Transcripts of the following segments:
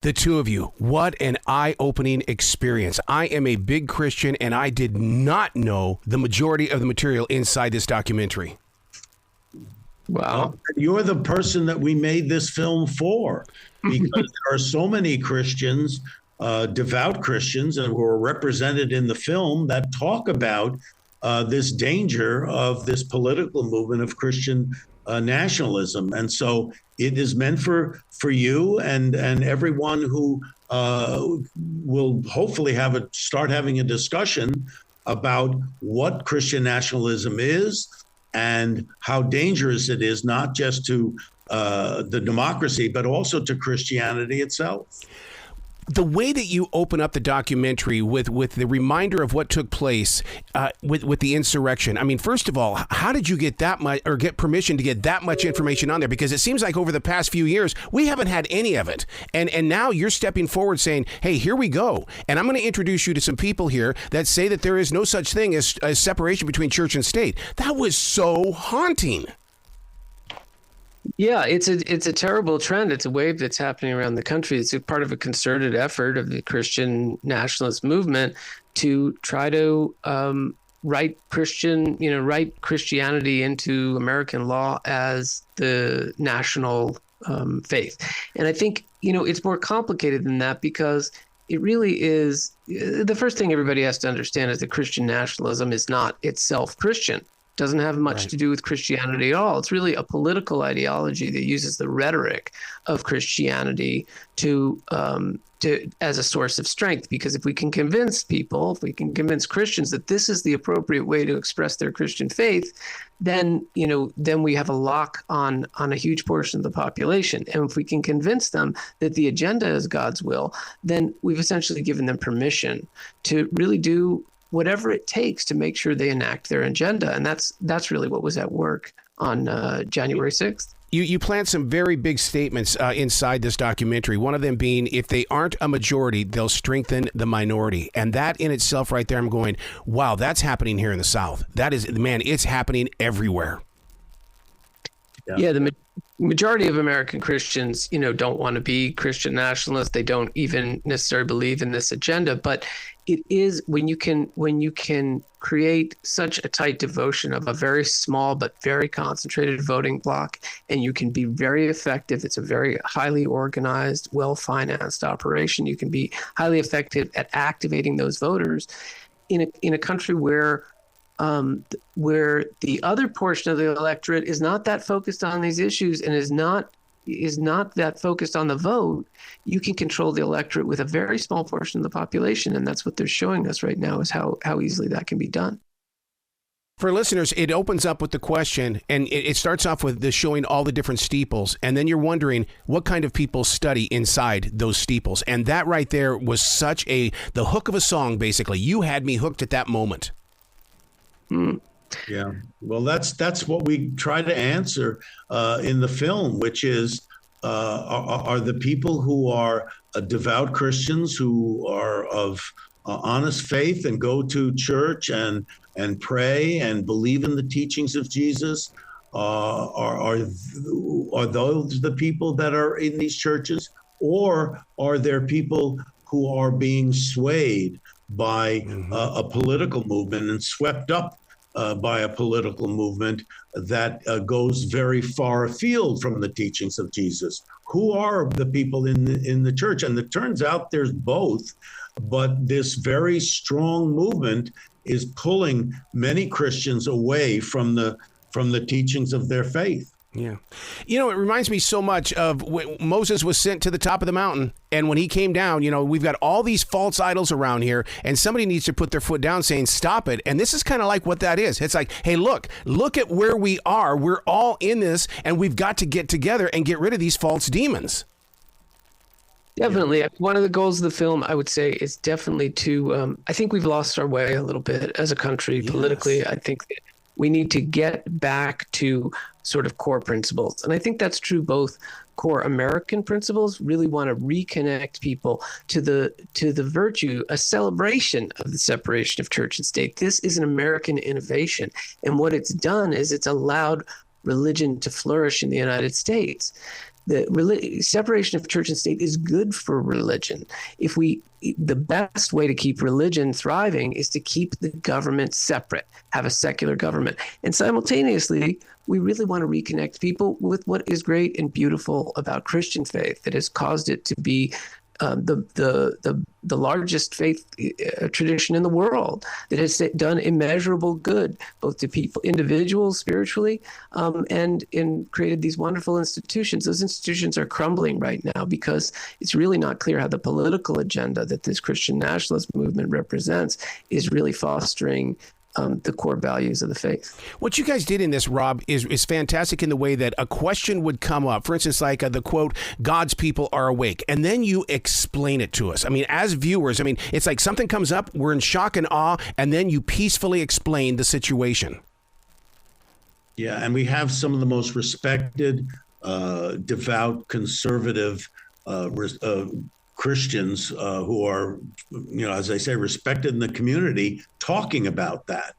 The two of you, what an eye-opening experience. I am a big Christian, and I did not know the majority of the material inside this documentary. Wow. You're the person that we made this film for, because there are so many Christians, devout Christians, and who are represented in the film that talk about this danger of this political movement of Christian nationalism. And so it is meant for you and everyone who will hopefully start having a discussion about what Christian nationalism is and how dangerous it is, not just to the democracy, but also to Christianity itself. The way that you open up the documentary with the reminder of what took place with the insurrection. I mean, first of all, how did you get that much, or get permission to get that much information on there? Because it seems like over the past few years, we haven't had any of it. And now you're stepping forward saying, hey, here we go. And I'm going to introduce you to some people here that say that there is no such thing as separation between church and state. That was so haunting. Yeah, it's a terrible trend. It's a wave that's happening around the country. It's a part of a concerted effort of the Christian nationalist movement to try to write Christianity into American law as the national faith. And I think, it's more complicated than that, because it really is. The first thing everybody has to understand is that Christian nationalism is not itself Christian. Doesn't have much to do with Christianity at all. It's really a political ideology that uses the rhetoric of Christianity to as a source of strength. Because if we can convince Christians that this is the appropriate way to express their Christian faith, then we have a lock on a huge portion of the population. And if we can convince them that the agenda is God's will, then we've essentially given them permission to really do whatever it takes to make sure they enact their agenda. And that's really what was at work on January 6th. You plant some very big statements inside this documentary, one of them being, if they aren't a majority, they'll strengthen the minority. And that in itself right there, I'm going, wow, that's happening here in the South. That is, man, it's happening everywhere. Yeah, the majority of American Christians, don't want to be Christian nationalists. They don't even necessarily believe in this agenda. But it is when you can create such a tight devotion of a very small but very concentrated voting bloc, and you can be very effective. It's a very highly organized, well-financed operation. You can be highly effective at activating those voters in a country where the other portion of the electorate is not that focused on these issues and is not that focused on the vote. You can control the electorate with a very small portion of the population, and that's what they're showing us right now, is how easily that can be done. For listeners, it opens up with the question, and it starts off with the showing all the different steeples, and then you're wondering what kind of people study inside those steeples. And that right there was such the hook of a song, basically. You had me hooked at that moment. Yeah, well, that's what we try to answer in the film, which is are the people who are devout Christians, who are of honest faith and go to church and pray and believe in the teachings of Jesus, are those the people that are in these churches, or are there people who are being swayed by a political movement and swept up by a political movement that goes very far afield from the teachings of Jesus? Who are the people in the church? And it turns out there's both, but this very strong movement is pulling many Christians away from the teachings of their faith. Yeah. It reminds me so much of when Moses was sent to the top of the mountain. And when he came down, we've got all these false idols around here, and somebody needs to put their foot down saying, stop it. And this is kind of like what that is. It's like, hey, look at where we are. We're all in this, and we've got to get together and get rid of these false demons. Definitely. One of the goals of the film, I would say, is definitely to, I think we've lost our way a little bit as a country politically. I think that we need to get back to sort of core principles. And I think that's true both core American principles, really want to reconnect people to the virtue, a celebration of the separation of church and state. This is an American innovation. And what it's done is it's allowed religion to flourish in the United States. the separation of church and state is good for religion. The best way to keep religion thriving is to keep the government separate, have a secular government. And simultaneously, we really want to reconnect people with what is great and beautiful about Christian faith that has caused it to be the largest faith tradition in the world, that has done immeasurable good both to people, individuals, spiritually, and created these wonderful institutions. Those institutions are crumbling right now because it's really not clear how the political agenda that this Christian nationalist movement represents is really fostering the core values of the faith. What you guys did in this, Rob, is fantastic in the way that a question would come up. For instance, like the quote, God's people are awake. And then you explain it to us. I mean, as viewers, it's like something comes up, we're in shock and awe, and then you peacefully explain the situation. Yeah, and we have some of the most respected, devout, conservative Christians who are, as I say, respected in the community, talking about that.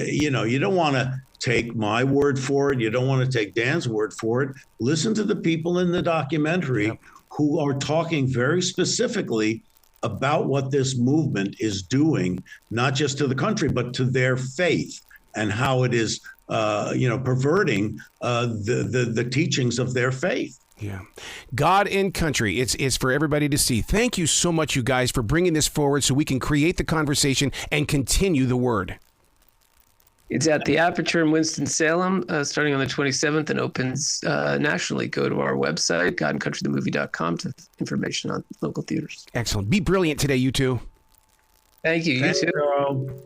You don't want to take my word for it. You don't want to take Dan's word for it. Listen to the people in the documentary who are talking very specifically about what this movement is doing, not just to the country, but to their faith and how it is, perverting the teachings of their faith. Yeah. God and country. It's for everybody to see. Thank you so much, you guys, for bringing this forward so we can create the conversation and continue the word. It's at the Aperture in Winston-Salem, starting on the 27th, and opens nationally. Go to our website, godandcountrythemovie.com, to information on local theaters. Excellent. Be brilliant today, you two. Thank you. You too.